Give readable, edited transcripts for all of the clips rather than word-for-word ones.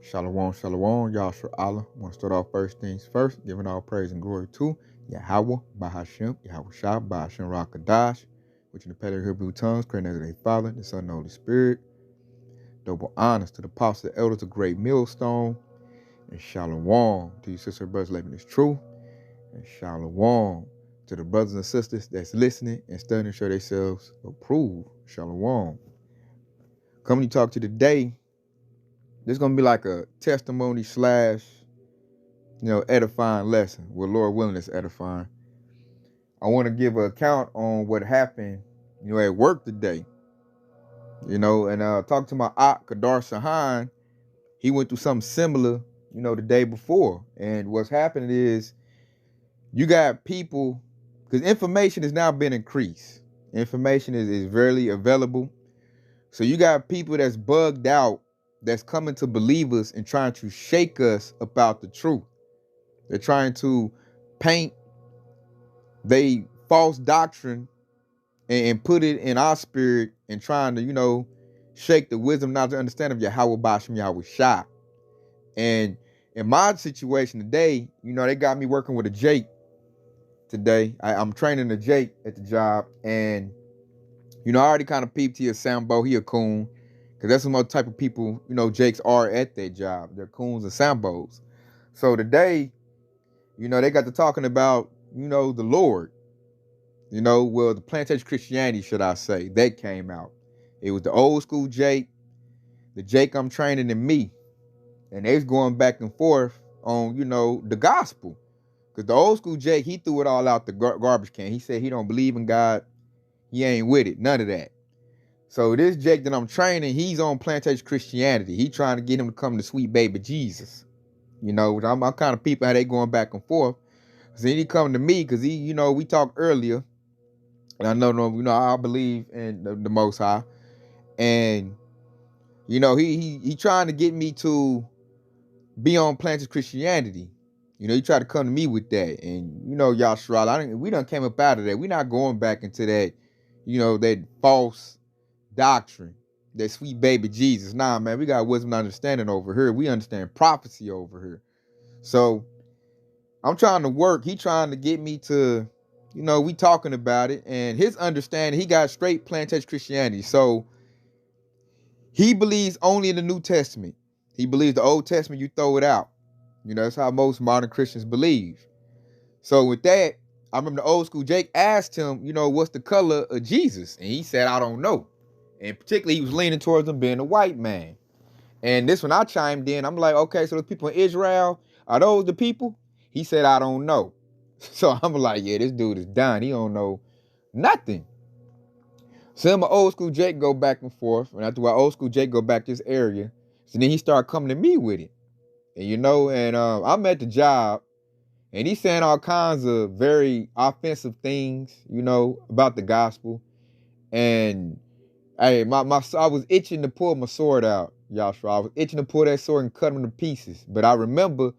Shalom, shalom, Yahshua Allah. I want to start off first things first, giving all praise and glory to Yahweh, Bahashem, Yahweh Shah, Bahashem Rakadash, which in the Paleo Hebrew tongues, created as a Father, the Son, and the Holy Spirit. Double honors to the apostles, the elders, of great millstone, and shalom to you sisters and brothers living this truth, and shalom to the brothers and sisters that's listening and studying to show themselves approved. Shalom. Coming to talk to you today. This is going to be like a testimony slash, edifying lesson. With Lord willing, it's edifying. I want to give an account on what happened, at work today. And talking to my aunt, Kadar Sahan, he went through something similar, the day before. And what's happening is you got people, because information has now been increased. Information is very available. So you got people that's bugged out, that's coming to believers and trying to shake us about the truth. They're trying to paint they false doctrine and put it in our spirit and trying to, shake the wisdom, knowledge, and understanding of Yahweh Bashem, Yahweh Shah. And in my situation today, they got me working with a Jake today. I'm training a Jake at the job. And, I already kind of peeped he a Sambo, he a coon. Because that's some other type of people, Jakes are at their job. They're coons and Sambos. So today, they got to talking about, the Lord. The Plantation Christianity, should I say, that came out. It was the old school Jake, the Jake I'm training, and me. And they was going back and forth on, the gospel. Because the old school Jake, he threw it all out the garbage can. He said he don't believe in God. He ain't with it. None of that. So this Jake that I'm training, he's on Plantation Christianity. He trying to get him to come to sweet baby Jesus. I'm kind of people how they going back and forth. So then he come to me because he, we talked earlier. And I know, I believe in the Most High. And, he trying to get me to be on Plantation Christianity. He tried to come to me with that. And, Yahshua, we done came up out of that. We not going back into that, that false doctrine, that sweet baby Jesus. Nah, man, we got wisdom and understanding over here. We understand prophecy over here. So I'm trying to work. He trying to get me to, we talking about it. And his understanding, he got straight Plantation Christianity. So he believes only in the New Testament. He believes the Old Testament, you throw it out. That's how most modern Christians believe. So with that, I remember the old school Jake asked him, what's the color of Jesus? And he said, I don't know. And particularly, he was leaning towards him being a white man. And this one, I chimed in. I'm like, okay, so those people in Israel, are those the people? He said, I don't know. So I'm like, yeah, this dude is done. He don't know nothing. So then my old school Jake go back and forth. And after my old school Jake go back to this area, so then he started coming to me with it. And, I'm at the job. And he's saying all kinds of very offensive things, about the gospel. And hey, I was itching to pull my sword out, Yahshua. I was itching to pull that sword and cut him to pieces. But I remember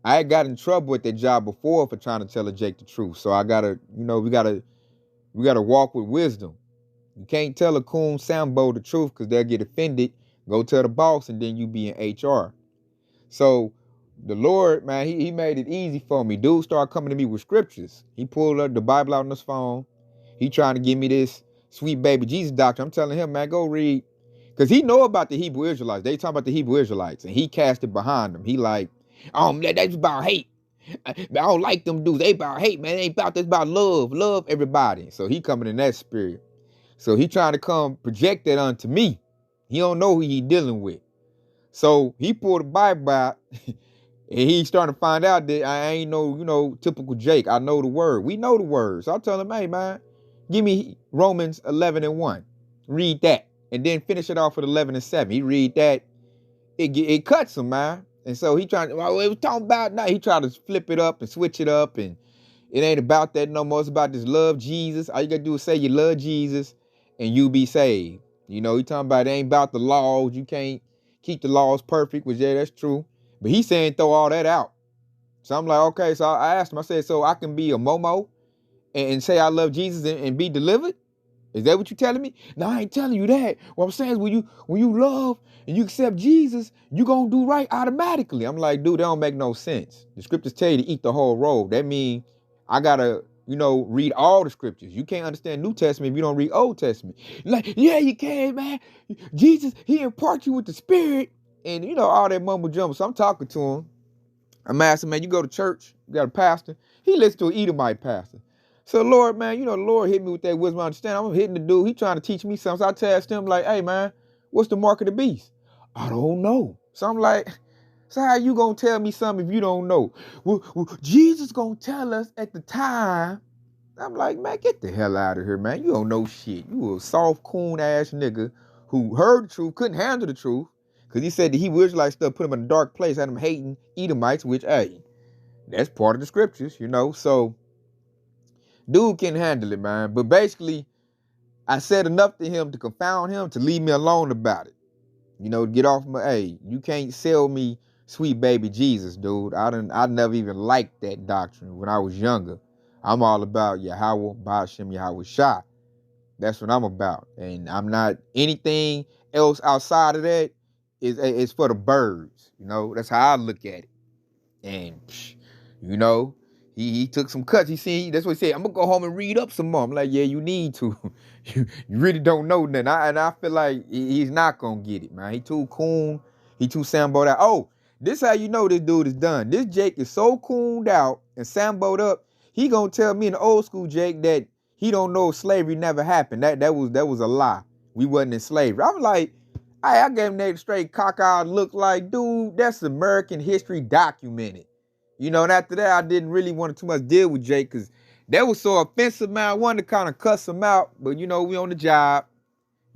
I had got in trouble at that job before for trying to tell a Jake the truth. So I gotta, we gotta walk with wisdom. You can't tell a coon Sambo the truth because they'll get offended. Go tell the boss and then you be in HR. So the Lord, man, he made it easy for me. Dude started coming to me with scriptures. He pulled up the Bible out on his phone. He trying to give me this sweet baby Jesus doctrine. I'm telling him, man, go read. Because he know about the Hebrew Israelites. They talking about the Hebrew Israelites. And he cast it behind them. He like, that's about hate. I don't like them dudes. They about hate, man. They ain't about this, about love. Love everybody. So he coming in that spirit. So he trying to come project that onto me. He don't know who he dealing with. So he pulled the Bible out. And he starting to find out that I ain't no, typical Jake. I know the word. We know the word. So I tell him, hey, man, give me Romans 11:1. Read that. And then finish it off with 11:7. He read that. It cuts him, man. And so he trying to, well, it was talking about now. He tried to flip it up and switch it up. And it ain't about that no more. It's about this love Jesus. All you got to do is say you love Jesus and you be saved. He talking about it ain't about the laws. You can't keep the laws perfect, which, yeah, that's true. But he's saying throw all that out. So I'm like, okay. So I asked him, I said, so I can be a Momo and say I love Jesus and be delivered? Is that what you telling me? No, I ain't telling you that. What I'm saying is when you love and you accept Jesus, you gonna do right automatically. I'm like, dude, that don't make no sense. The scriptures tell you to eat the whole roll. That means I gotta, read all the scriptures. You can't understand New Testament if you don't read Old Testament. Like, yeah, you can, man. Jesus, he imparts you with the Spirit. And all that mumble jumble. So I'm talking to him. I'm asking, man, you go to church, you got a pastor. He listens to an Edomite pastor. So, Lord, man, the Lord hit me with that wisdom. I understand. I'm hitting the dude. He trying to teach me something. So I tasked him like, hey, man, what's the mark of the beast? I don't know. So I'm like, so how you going to tell me something if you don't know? Well, Jesus going to tell us at the time. I'm like, man, get the hell out of here, man. You don't know shit. You a soft, coon ass nigga who heard the truth, couldn't handle the truth. Because he said that he Hebrew Israelite stuff put him in a dark place, had him hating Edomites, which, hey, that's part of the scriptures, So, dude can handle it, man. But basically, I said enough to him to confound him to leave me alone about it. Get off my, hey, you can't sell me sweet baby Jesus, dude. I never even liked that doctrine when I was younger. I'm all about Yahweh, Ba'ashem, Yahweh Shah. That's what I'm about. And I'm not anything else outside of that is for the birds. That's how I look at it. And, he took some cuts. That's what he said. I'm going to go home and read up some more. I'm like, yeah, you need to. you really don't know nothing. And I feel like he's not going to get it, man. He too coon. He too samboed out. Oh, this how you know this dude is done. This Jake is so cooned out and samboed up. He going to tell me in the old school Jake that he don't know slavery never happened. That was a lie. We wasn't in slavery. I'm like, I gave him that straight cock-eyed look like, dude, that's American history documented. And after that, I didn't really want to too much deal with Jake because that was so offensive, man. I wanted to kind of cuss him out, but, we on the job.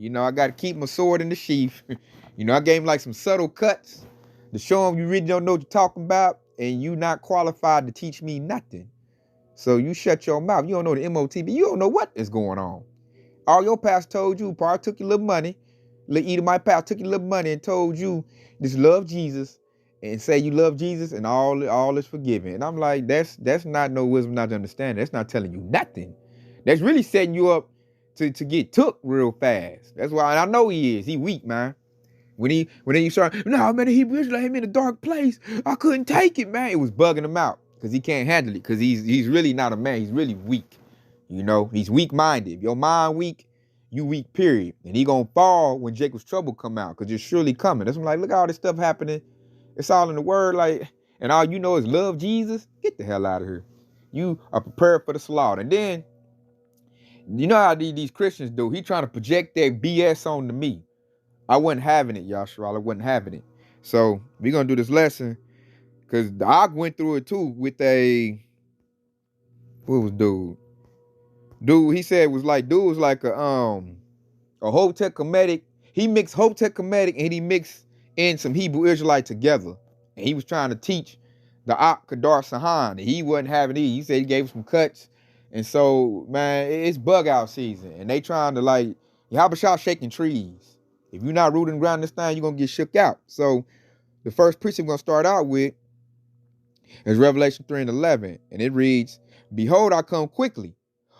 I got to keep my sword in the sheath. I gave him like some subtle cuts to show him you really don't know what you're talking about and you not qualified to teach me nothing. So you shut your mouth. You don't know the MOTB. You don't know what is going on. All your pastor told you, probably took your little money. Little Edomite pastor took your little money and told you just love Jesus and say you love Jesus and all is forgiven. And I'm like, that's not no wisdom, not to understand. That's not telling you nothing. That's really setting you up to get took real fast. That's why I know he is. He weak, man. When you start, no, man, the Hebrew Israelite had me in a dark place. I couldn't take it, man. It was bugging him out because he can't handle it because he's really not a man. He's really weak. He's weak-minded. If your mind weak, you weak, period. And he gonna fall when Jacob's trouble come out because it's surely coming. That's when I'm like, look at all this stuff happening. It's all in the word, like, and all you know is love Jesus. Get the hell out of here. You are prepared for the slaughter. And then, you know how these Christians do. He trying to project that BS onto me. I wasn't having it, Yashar. I wasn't having it. So we're gonna do this lesson because I went through it too with what was dude? Dude, he said was like a Hotep Kemetic. He mixed Hotep Kemetic and he mixed in some Hebrew Israelite together. And he was trying to teach the Ak Kadar Sahan. And he wasn't having it. He said he gave some cuts. And so, man, it's bug out season. And they trying to like, Yahabashah shaking trees. If you're not rooting around this thing, you're going to get shook out. So the first precept we're going to start out with is Revelation 3:11. And it reads, behold, I come quickly.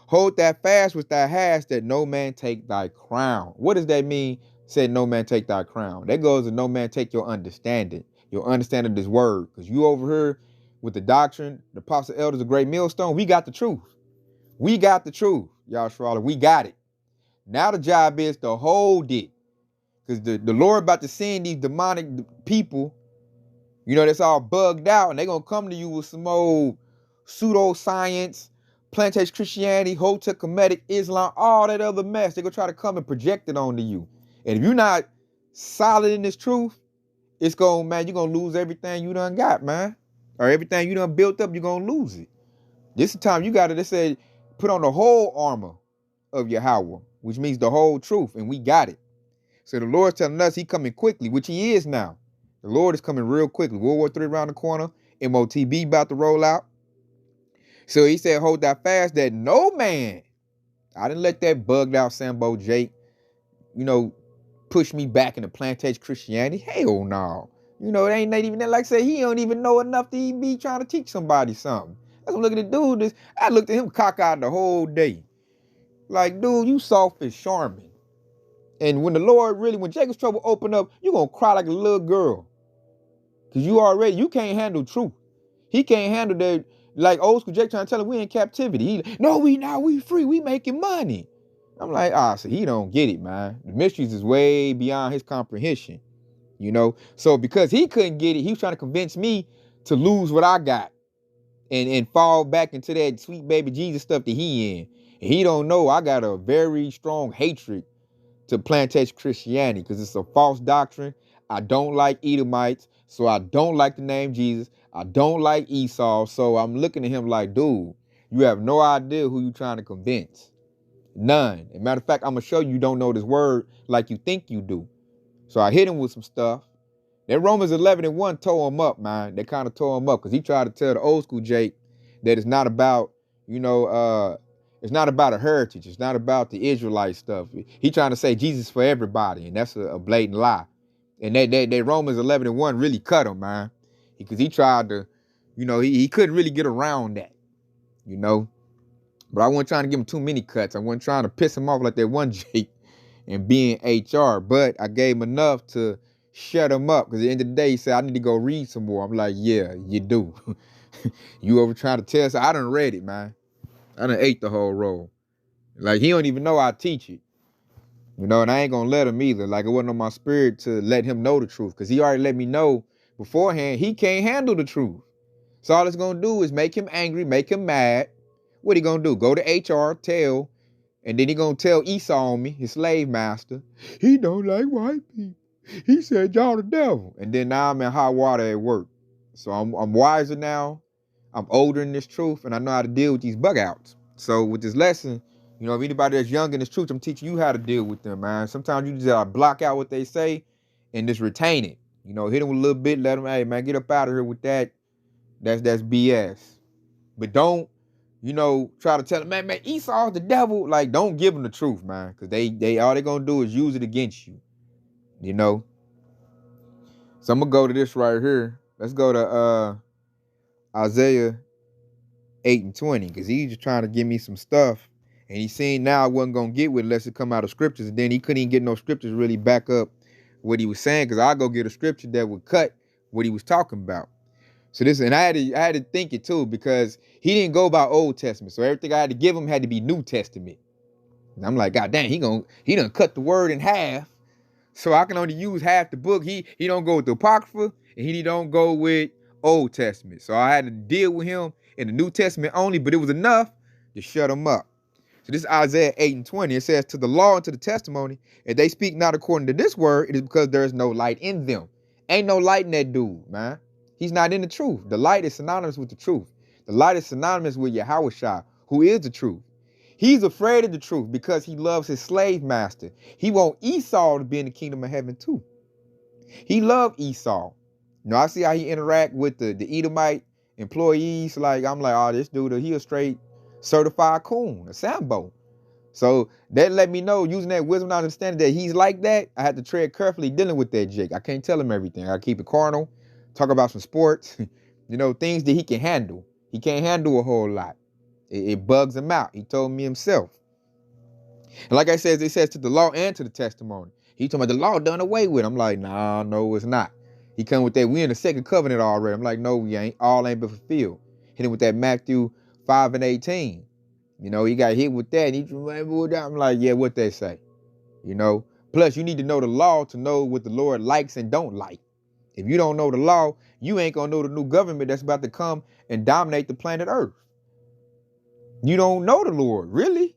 Hold that fast which thou hast, that no man take thy crown. What does that mean? Said no man take thy crown. That goes to no man take your understanding of this word. Because you over here with the doctrine, the apostle elders, the great millstone, we got the truth. We got the truth, Yashar. We got it. Now the job is to hold it. Because the Lord about to send these demonic people, that's all bugged out, and they're going to come to you with some old pseudoscience, plantation Christianity, Hotep Kemetic, Islam, all that other mess. They're going to try to come and project it onto you. And if you're not solid in this truth, you're going to lose everything you done got, man. Or everything you done built up, you're going to lose it. This is the time you got to, they said, put on the whole armor of Yahweh, which means the whole truth, and we got it. So the Lord's telling us he coming quickly, which he is now. The Lord is coming real quickly. World War III around the corner. MOTB about to roll out. So he said, hold that fast that no man, I didn't let that bugged out Sambo Jake, push me back into plantation Christianity. Hell no. It ain't even that. Like I said, he don't even know enough to even be trying to teach somebody something. That's what I'm looking at the dude. I looked at him cockeyed the whole day. Like, dude, you soft and charming. And when the Lord really, when Jacob's trouble open up, you gonna cry like a little girl. Cause you can't handle truth. He can't handle that, like old school Jake trying to tell him we in captivity. No, we not, we free, we making money. I'm like, so he don't get it, man. The mysteries is way beyond his comprehension, you know? So because he couldn't get it, he was trying to convince me to lose what I got and fall back into that sweet baby Jesus stuff that he in. And he don't know I got a very strong hatred to plantation Christianity because it's a false doctrine. I don't like Edomites, so I don't like the name Jesus. I don't like Esau, so I'm looking at him like, dude, you have no idea who you trying to convince. None. As a matter of fact, I'm going to show you don't know this word like you think you do. So I hit him with some stuff. That Romans 11:1 tore him up, man. They kind of tore him up because he tried to tell the old school Jake that it's not about, it's not about a heritage. It's not about the Israelite stuff. He trying to say Jesus for everybody, and that's a blatant lie. And that Romans 11:1 really cut him, man, because he tried to, he couldn't really get around that, But I wasn't trying to give him too many cuts. I wasn't trying to piss him off like that one Jake and being HR. But I gave him enough to shut him up, because at the end of the day, he said, I need to go read some more. I'm like, yeah, you do. You over trying to tell us? I done read it, man. I done ate the whole roll. Like, he don't even know I teach it. And I ain't gonna let him either. Like, it wasn't on my spirit to let him know the truth, because he already let me know beforehand he can't handle the truth. So all it's gonna do is make him angry, make him mad. What he gonna do? Go to HR, tell, and then he gonna tell Esau on me, his slave master. He don't like white people. He said y'all the devil. And then now I'm in hot water at work. So I'm wiser now. I'm older in this truth, and I know how to deal with these bug outs. So with this lesson, if anybody that's young in this truth, I'm teaching you how to deal with them, man. Sometimes you just gotta block out what they say and just retain it. Hit them with a little bit, let them, hey, man, get up out of here with that. That's BS. But don't, try to tell them, man, Esau's the devil. Like, don't give them the truth, man, because they all they gonna do is use it against you. So I'm gonna go to this right here. Let's go to Isaiah 8:20, because he's just trying to give me some stuff, and he seen now I wasn't gonna get with it unless it come out of scriptures, and then he couldn't even get no scriptures really back up what he was saying, because I go get a scripture that would cut what he was talking about. So this, and I had to think it too, because he didn't go by Old Testament, so everything I had to give him had to be New Testament. And I'm like, God dang, he done cut the word in half, so I can only use half the book. He don't go with the Apocrypha, and he don't go with Old Testament. So I had to deal with him in the New Testament only, but it was enough to shut him up. So this is Isaiah 8:20. It says, to the law and to the testimony, if they speak not according to this word, it is because there is no light in them. Ain't no light in that dude, man. He's not in the truth. The light is synonymous with the truth. The light is synonymous with Yahushua, who is the truth. He's afraid of the truth because he loves his slave master. He want Esau to be in the kingdom of heaven too. He loved Esau. I see how he interact with the Edomite employees. Like, I'm like, oh, this dude, he a straight certified coon, a Sambo. So that let me know, using that wisdom and understanding that he's like that, I had to tread carefully dealing with that Jake. I can't tell him everything. I keep it carnal, talk about some sports, things that he can handle. He can't handle a whole lot. It bugs him out. He told me himself. And like I said, it says to the law and to the testimony. He told me the law done away with. I'm like, nah, no, it's not. He come with that, we in the second covenant already. I'm like, no, we ain't. All ain't been fulfilled. Hit him with that Matthew 5:18. He got hit with that. And I'm like, yeah, what they say. Plus, you need to know the law to know what the Lord likes and don't like. If you don't know the law, you ain't gonna know the new government that's about to come and dominate the planet Earth. You don't know the Lord, really.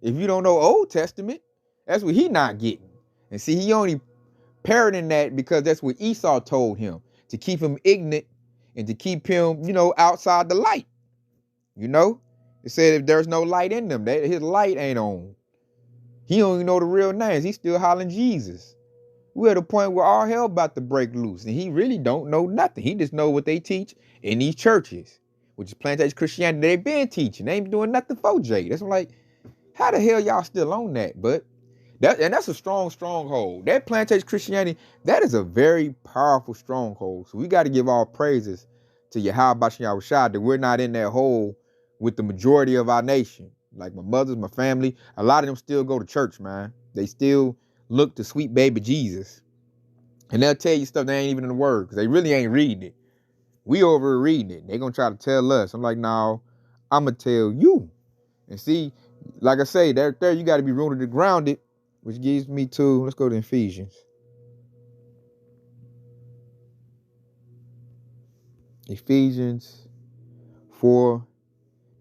If you don't know Old Testament, that's what he not getting. And see, he only parroting that because that's what Esau told him, to keep him ignorant and to keep him, outside the light. It said if there's no light in them, that his light ain't on. He don't even know the real names. He's still hollering Jesus. We're at a point where all hell about to break loose, and he really don't know nothing. He just know what they teach in these churches, which is plantation Christianity. They've been teaching. They ain't been doing nothing for Jay. That's like, how the hell y'all still on that? But that's a strong stronghold. That plantation Christianity, that is a very powerful stronghold. So we got to give all praises to Yahweh Bashem Yahushua that we're not in that hole with the majority of our nation. Like my mother's, my family, a lot of them still go to church, man. They still look to sweet baby Jesus. And they'll tell you stuff that ain't even in the word, because they really ain't reading it. We over reading it. They gonna try to tell us. I'm like, no, I'm gonna tell you. And see, like I say, there you got to be rooted and grounded, which gives me to, let's go to Ephesians. Ephesians 4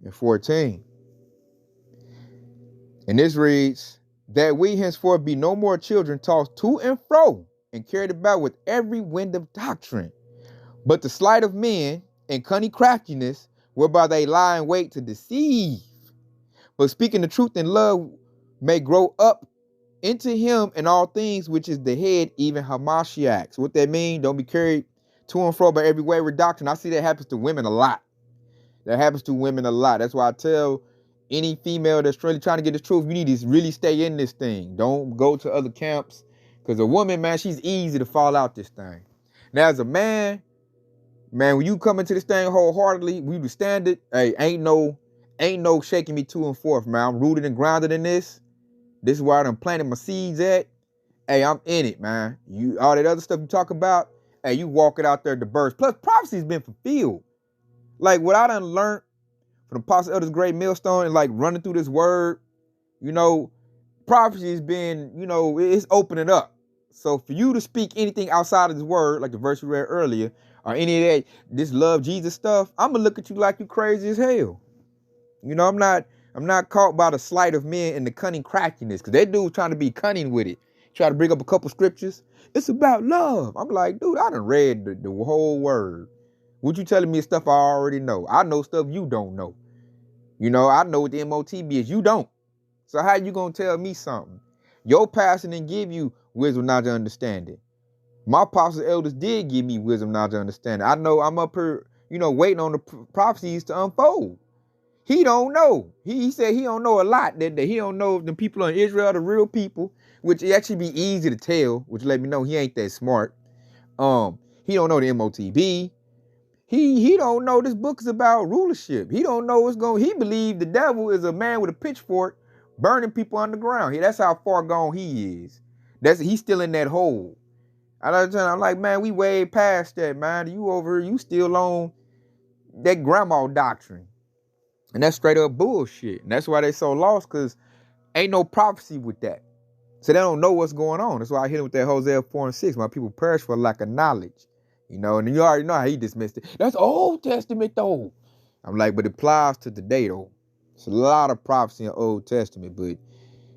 and 14. And this reads, that we henceforth be no more children tossed to and fro and carried about with every wind of doctrine, but the sleight of men and cunning craftiness, whereby they lie in wait to deceive. But speaking the truth in love may grow up into him in all things, which is the head, even Hamashiach. So what that mean? Don't be carried to and fro by every wayward doctrine. I see that happens to women a lot. That happens to women a lot. That's why I tell any female that's really trying to get the truth, you need to really stay in this thing. Don't go to other camps. Because a woman, man, she's easy to fall out this thing. Now, as a man, when you come into this thing wholeheartedly, we stand it. Hey, ain't no shaking me to and forth, man. I'm rooted and grounded in this. This is where I done planted my seeds at. Hey, I'm in it, man. You all that other stuff you talk about, hey, you walk it out there to burst. Plus, prophecy's been fulfilled. Like what I done learned from the Apostle Elder's Great Millstone and like running through this word, prophecy has been, it's opening up. So for you to speak anything outside of this word, like the verse we read earlier, or any of that, this love Jesus stuff, I'm gonna look at you like you crazy as hell. I'm not caught by the sleight of men and the cunning craftiness, because that dude's trying to be cunning with it. Try to bring up a couple scriptures. It's about love. I'm like, dude, I done read the whole word. What you telling me is stuff I already know. I know stuff you don't know. I know what the MOTB is. You don't. So how you gonna tell me something? Your pastor didn't give you wisdom, knowledge, and understanding. My apostles, elders did give me wisdom, knowledge, and understanding. I know I'm up here, waiting on the prophecies to unfold. He don't know. He said he don't know a lot. That he don't know if the people in Israel are the real people, which it actually be easy to tell, which let me know he ain't that smart. He don't know the MOTB. He don't know this book is about rulership. He don't know he believe the devil is a man with a pitchfork burning people underground. That's how far gone he is. He's still in that hole. I'm like, man, we way past that, man. You over here, you still on that grandma doctrine. And that's straight up bullshit. And that's why they so lost, because ain't no prophecy with that. So they don't know what's going on. That's why I hit him with that Hosea 4 and 6. My people perish for lack of knowledge. And you already know how he dismissed it. That's Old Testament, though. I'm like, but it applies to today, though. It's a lot of prophecy in Old Testament, but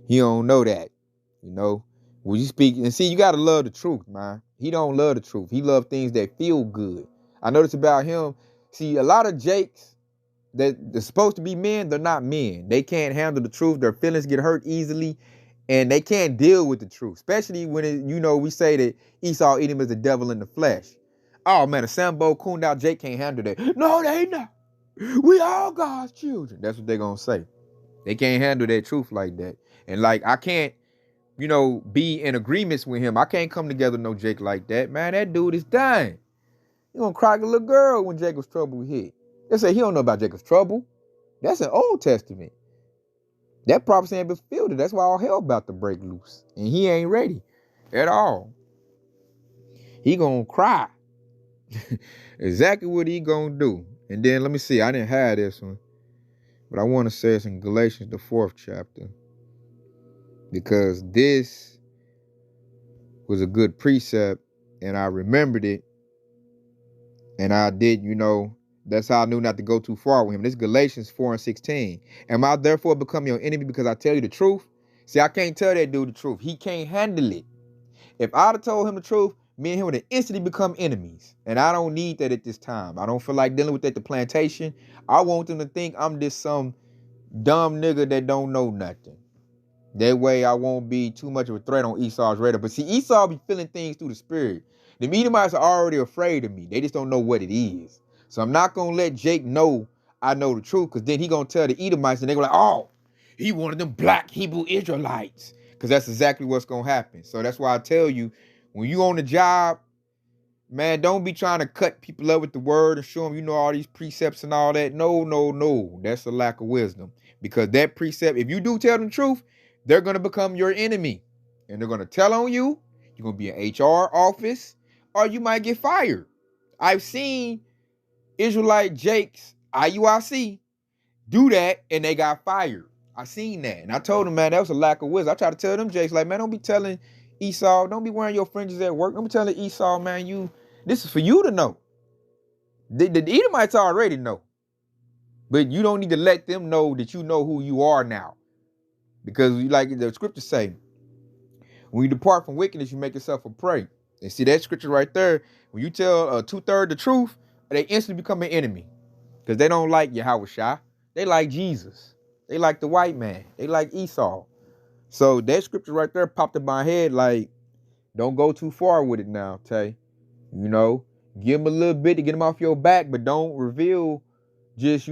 he don't know that. When you speak, and see, you got to love the truth, man. He don't love the truth. He love things that feel good. I notice about him, see, a lot of Jakes that they're supposed to be men, they're not men. They can't handle the truth. Their feelings get hurt easily, and they can't deal with the truth, especially when, we say that Esau Edom is the devil in the flesh. Oh, man, a Sambo cooned out Jake can't handle that. No, they not. We all God's children. That's what they're going to say. They can't handle that truth like that. And like, I can't, be in agreements with him. I can't come together with no Jake like that. Man, that dude is dying. He gonna cry like a little girl when Jacob's trouble hit. They say he don't know about Jacob's trouble. That's an Old Testament. That prophecy ain't been fulfilled. That's why all hell about to break loose. And he ain't ready at all. He gonna cry. Exactly what he gonna do. And then let me see. I didn't have this one, but I want to say it's in Galatians, the 4th chapter, because this was a good precept and I remembered it. And I did, that's how I knew not to go too far with him. This is Galatians 4 and 16. Am I therefore become your enemy because I tell you the truth? See, I can't tell that dude the truth. He can't handle it. If I'd have told him the truth, me and him would have instantly become enemies. And I don't need that at this time. I don't feel like dealing with that at the plantation. I want them to think I'm just some dumb nigga that don't know nothing. That way I won't be too much of a threat on Esau's radar. But see, Esau be feeling things through the spirit. The Edomites are already afraid of me. They just don't know what it is. So I'm not going to let Jake know I know the truth, because then he going to tell the Edomites and they're like, oh, he one of them black Hebrew Israelites. Because that's exactly what's going to happen. So that's why I tell you, when you on the job, man, don't be trying to cut people up with the word and show them all these precepts and all that. No. That's a lack of wisdom. Because that precept, if you do tell them the truth, they're going to become your enemy. And they're going to tell on you. You're going to be in HR office, or you might get fired. I've seen Israelite Jakes, IUIC, do that, and they got fired. I seen that. And I told them, man, that was a lack of wisdom. I try to tell them Jakes, like, man, don't be telling Esau, don't be wearing your fringes at work. Don't be telling Esau, man, this is for you to know. The Edomites already know. But you don't need to let them know that you know who you are now. Because like the scriptures say, when you depart from wickedness, you make yourself a prey. And see that scripture right there, when you tell 2/3 the truth, they instantly become an enemy. Because they don't like Yahushua. They like Jesus. They like the white man. They like Esau. So that scripture right there popped in my head like, don't go too far with it now, Tay. You know, give him a little bit to get him off your back, but don't reveal just,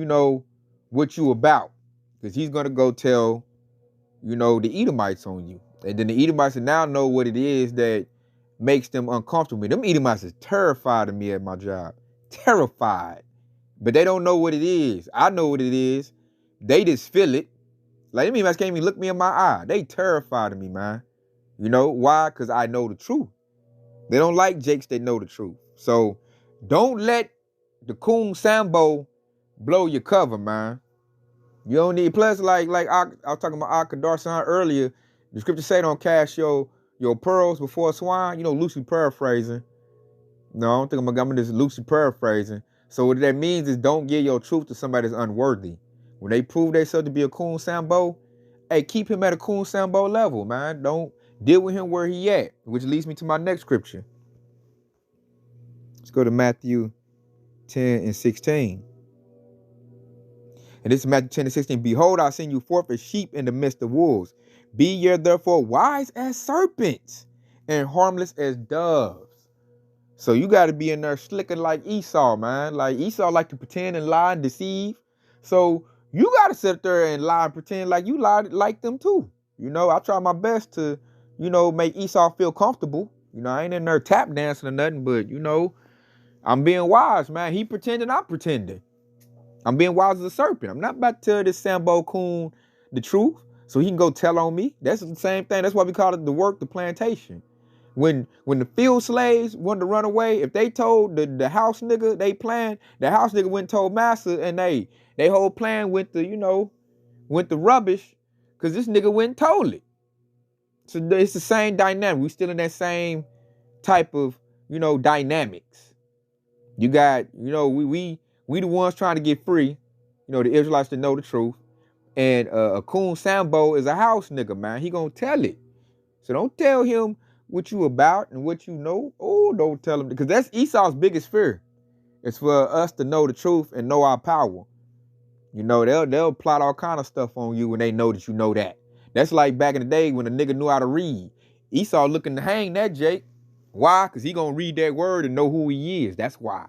what you about. Because he's going to go tell, the Edomites on you. And then the Edomites now know what it is that makes them uncomfortable. Them Edomites is terrified of me at my job. Terrified. But they don't know what it is. I know what it is. They just feel it. Like, them Edomites can't even look me in my eye. They terrified of me, man. You know why? Because I know the truth. They don't like Jakes that know the truth. So don't let the Coon Sambo blow your cover, man. You don't need, plus like I was talking about Al-Qadarsan earlier, the scripture say don't cast your pearls before swine, loosely paraphrasing. No, I don't think I'm just loosely paraphrasing. So what that means is don't give your truth to somebody that's unworthy. When they prove themselves to be a Coon Sambo, hey, keep him at a Coon Sambo level, man. Don't deal with him where he at, which leads me to my next scripture. Let's go to Matthew 10 and 16. And this is Matthew 10 and 16. Behold, I send you forth as sheep in the midst of wolves. Be ye therefore wise as serpents and harmless as doves. So you got to be in there slicker like Esau, man. Like Esau like to pretend and lie and deceive. So you got to sit there and lie and pretend like you lied like them too. I try my best to, make Esau feel comfortable. I ain't in there tap dancing or nothing, but, I'm being wise, man. He pretending, I'm pretending. I'm being wise as a serpent. I'm not about to tell this Sambo Coon the truth so he can go tell on me. That's the same thing. That's why we call it the plantation. When the field slaves wanted to run away, if they told the house nigga they plan, the house nigga went and told massa, and they whole plan went to rubbish because this nigga went and told it. So it's the same dynamic. We still in that same type of, dynamics. You got, we the ones trying to get free, the Israelites to know the truth. And a Coon Sambo is a house nigga, man. He gonna tell it. So don't tell him what you about and what you know. Oh, don't tell him, because that's Esau's biggest fear. It's for us to know the truth and know our power. They'll plot all kind of stuff on you when they know that you know that. That's like back in the day when a nigga knew how to read. Esau looking to hang that Jake. Why? Because he gonna read that word and know who he is. That's why.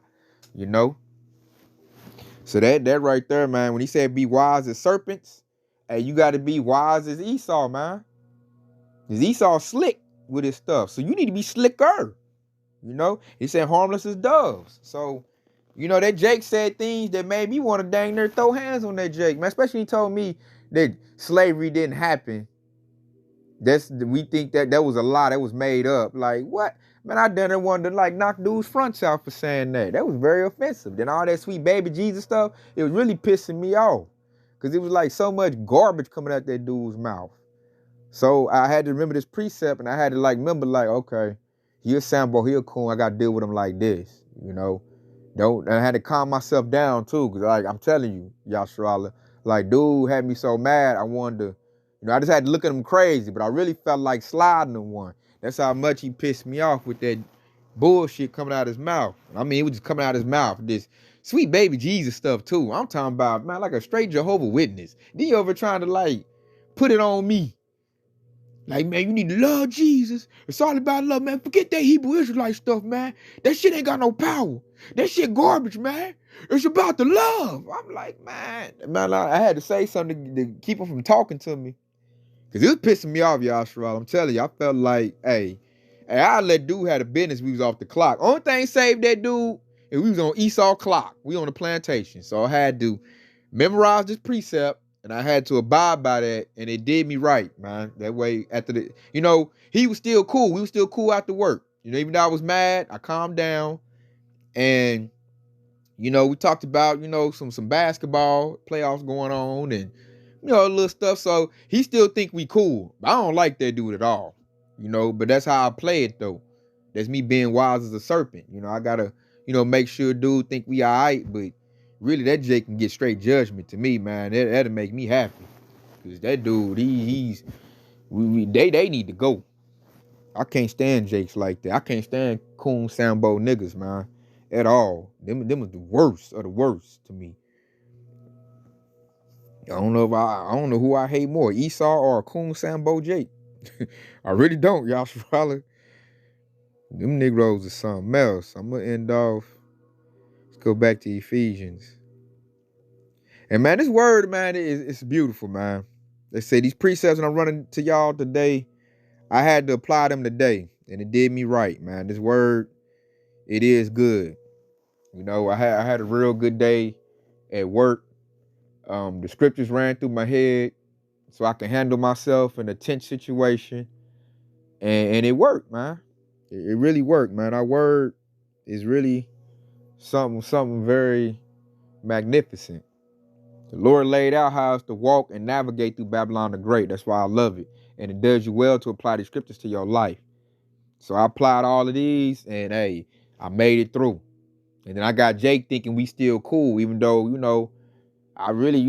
So that right there, man, when he said be wise as serpents, hey, you got to be wise as Esau, man. Because Esau slick with his stuff. So you need to be slicker. He said harmless as doves. So, that Jake said things that made me want to dang near throw hands on that Jake, man. Especially he told me that slavery didn't happen. We think that was a lie that was made up. Like, what? Man, I done wanted to knock dudes' fronts out for saying that. That was very offensive. Then all that sweet baby Jesus stuff, it was really pissing me off. Because it was like so much garbage coming out that dude's mouth. So I had to remember this precept, and I had to remember okay, he a Sambo, he a Coon, I got to deal with him like this, Don't, and I had to calm myself down too, because I'm telling you, Yasharala, dude had me so mad, I wanted to, I just had to look at him crazy, but I really felt like sliding him one. That's how much he pissed me off with that bullshit coming out of his mouth. I mean, it was just coming out of his mouth. This sweet baby Jesus stuff too. I'm talking about, man, like a straight Jehovah Witness. Then you over trying to put it on me. Like, man, you need to love Jesus. It's all about love, man. Forget that Hebrew Israelite stuff, man. That shit ain't got no power. That shit garbage, man. It's about the love. I'm like, man, I had to say something to keep him from talking to me. Because it was pissing me off, Yashral. I'm telling you, I felt like, hey, I let dude have the business. We was off the clock. Only thing saved that dude is we was on Esau clock. We on the plantation. So I had to memorize this precept And I had to abide by that, and it did me right, man. That way, after he was still cool. We was still cool after work. Even though I was mad, I calmed down, and we talked about some basketball playoffs going on, and little stuff. So he still think we cool. I don't like that dude at all, But that's how I play it though. That's me being wise as a serpent. I gotta make sure dude think we alright, but really that Jake can get straight judgment to me, man. That'll make me happy. Cause that dude, they need to go. I can't stand Jakes like that. I can't stand coon Sambo niggas, man. At all. Them are the worst of the worst to me. I don't know who I hate more, Esau or Coon Sambo Jake. I really don't, y'all should probably. Them Negroes are something else. I'm gonna end off. Let's go back to Ephesians. And man, this word, man, it's beautiful, man. They say these precepts that I'm running to y'all today, I had to apply them today, and it did me right, man. This word, it is good. I had a real good day at work. The scriptures ran through my head so I can handle myself in a tense situation. And it worked, man. It really worked, man. Our word is really something very magnificent. The Lord laid out how us to walk and navigate through Babylon the Great. That's why I love it. And it does you well to apply these scriptures to your life. So I applied all of these, and hey, I made it through. And then I got Jake thinking we still cool, even though, I really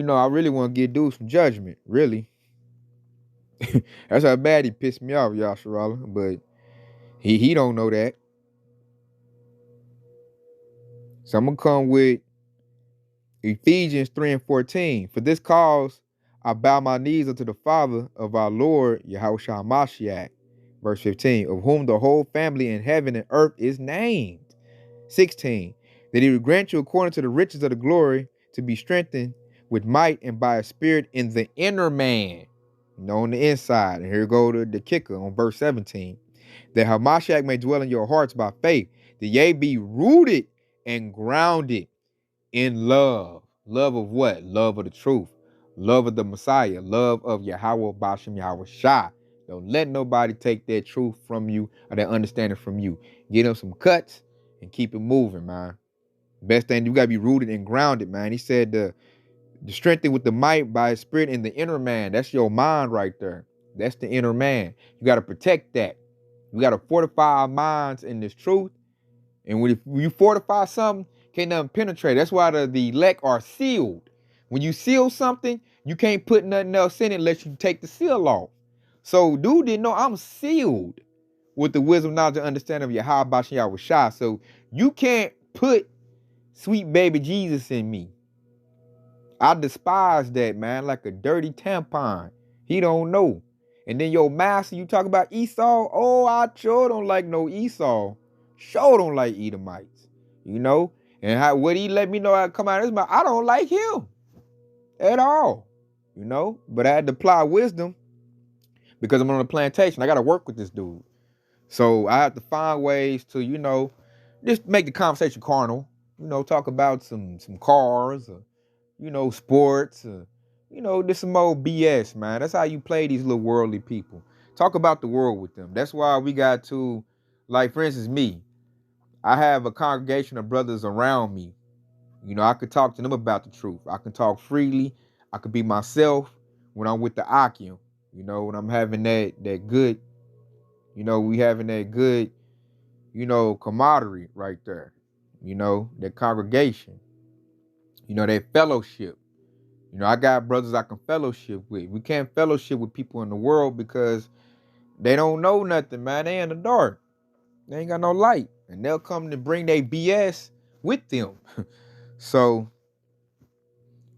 want to get dude some judgment, really. That's how bad he pissed me off, Yasharala. But he don't know that. So I'm going to come with Ephesians 3:14. For this cause, I bow my knees unto the Father of our Lord, Yahushua Mashiach. Verse 15, of whom the whole family in heaven and earth is named. 16, that he would grant you according to the riches of the glory to be strengthened with might and by a spirit in the inner man, on the inside. And here go to the kicker on verse 17, that Hamashiach may dwell in your hearts by faith, that ye be rooted and grounded in love. Love of what? Love of the truth. Love of the Messiah. Love of Yahweh Bashem Yahweh Shai. Don't let nobody take that truth from you or that understanding from you. Get them some cuts and keep it moving, man. Best thing, you got to be rooted and grounded, man. He said the strengthened with the might by his spirit in the inner man. That's your mind right there. That's the inner man. You got to protect that. We got to fortify our minds in this truth. And when you fortify something, can't nothing penetrate. That's why the elect are sealed. When you seal something, you can't put nothing else in it unless you take the seal off. So dude didn't know I'm sealed with the wisdom, knowledge, and understanding of Yahweh Bashem Yahweh Shai. So you can't put sweet baby Jesus in me. I despise that, man, like a dirty tampon. He don't know. And then your master, you talk about Esau. Oh, I sure don't like no Esau. Sure don't like Edomites. And what he let me know I come out of his mouth, I don't like him at all. But I had to apply wisdom because I'm on a plantation. I got to work with this dude. So I have to find ways to, just make the conversation carnal. Talk about some cars or, sports or, just some old BS, man. That's how you play these little worldly people. Talk about the world with them. That's why we got to, like, for instance, me. I have a congregation of brothers around me. I could talk to them about the truth. I can talk freely. I could be myself when I'm with the Akim. When I'm having that good, we having that good, camaraderie right there. That congregation. That fellowship. I got brothers I can fellowship with. We can't fellowship with people in the world because they don't know nothing, man. They in the dark. They ain't got no light. And they'll come to bring their BS with them. So,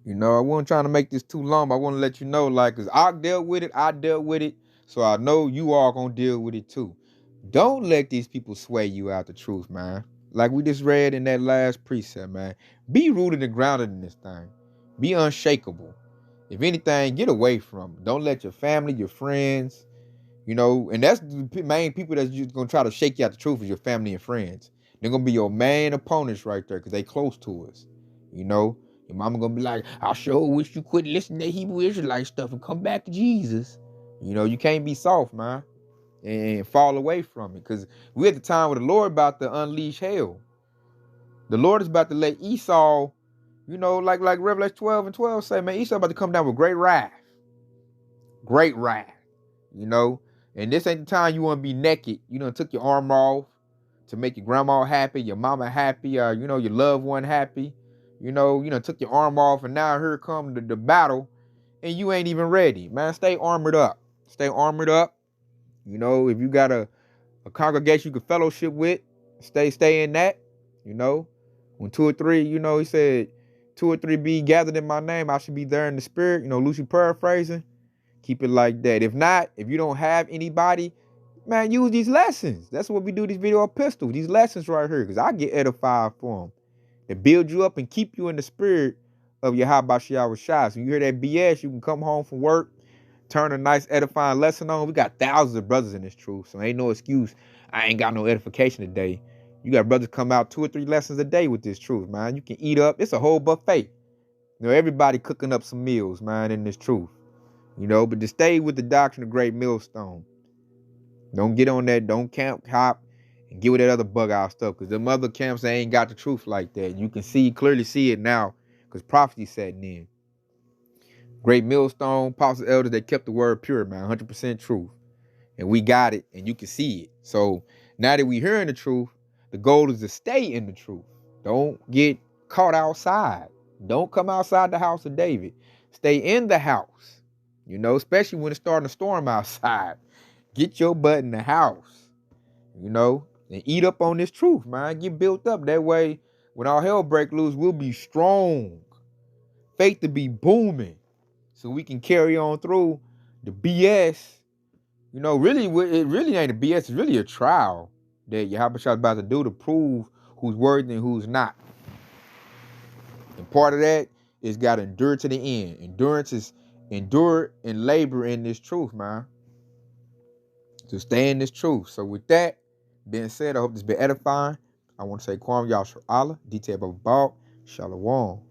I wasn't trying to make this too long, but I want to let you know, like, because I dealt with it. So I know you all going to deal with it too. Don't let these people sway you out the truth, man. Like we just read in that last precept, man. Be rooted and grounded in this thing. Be unshakable. If anything, get away from it. Don't let your family, your friends, and that's the main people that's just going to try to shake you out the truth is your family and friends. They're going to be your main opponents right there because they close to us. Your mama gonna be like, I sure wish you quit listening to that Hebrew Israelite stuff and come back to Jesus. You know, you can't be soft, man, and fall away from it. Because we're at the time where the Lord about to unleash hell. The Lord is about to let Esau, you know, like Revelation 12 and 12 say, man, Esau about to come down with great wrath. Great wrath. You know? And this ain't the time you want to be naked. You know, took your armor off to make your grandma happy, your mama happy, you know, your loved one happy. You know, took your armor off, and now here come the battle, and you ain't even ready. Man, stay armored up. Stay armored up. You know, if you got a congregation you can fellowship with, stay in that. You know, when 2 or 3, you know, he said, 2 or 3 be gathered in my name, I should be there in the spirit. You know, loosely paraphrasing. Keep it like that. If not, if you don't have anybody, man, use these lessons. That's what we do, these video epistles, these lessons right here, because I get edified for them. They build you up and keep you in the spirit of your Habashiach Shai. So you hear that BS, you can come home from work, turn a nice edifying lesson on. We got thousands of brothers in this truth, so ain't no excuse. I ain't got no edification today. You got brothers come out 2 or 3 lessons a day with this truth, man. You can eat up. It's a whole buffet. You know, everybody cooking up some meals, man, in this truth. You know, but to stay with the doctrine of great millstone. Don't get on that. Don't camp hop and get with that other bug out stuff, because them other camps, they ain't got the truth like that. You can clearly see it now, because prophecy setting in. Great millstone, apostles, elders, they kept the word pure, man, 100% truth. And we got it, and you can see it. So now that we hearing the truth, the goal is to stay in the truth. Don't get caught outside. Don't come outside the house of David. Stay in the house, you know, especially when it's starting to storm outside. Get your butt in the house, you know, and eat up on this truth, man. Get built up. That way, when all hell break loose, we'll be strong. Faith to be booming, so we can carry on through the BS. You know, really, it really ain't a BS. It's really a trial that Yahweh is about to do to prove who's worthy and who's not. And part of that is got to endure to the end. Endurance is endure and labor in this truth, man. To stay in this truth. So with that being said, I hope this been edifying. I want to say Kwam Yashar Allah, detail of about Shalom.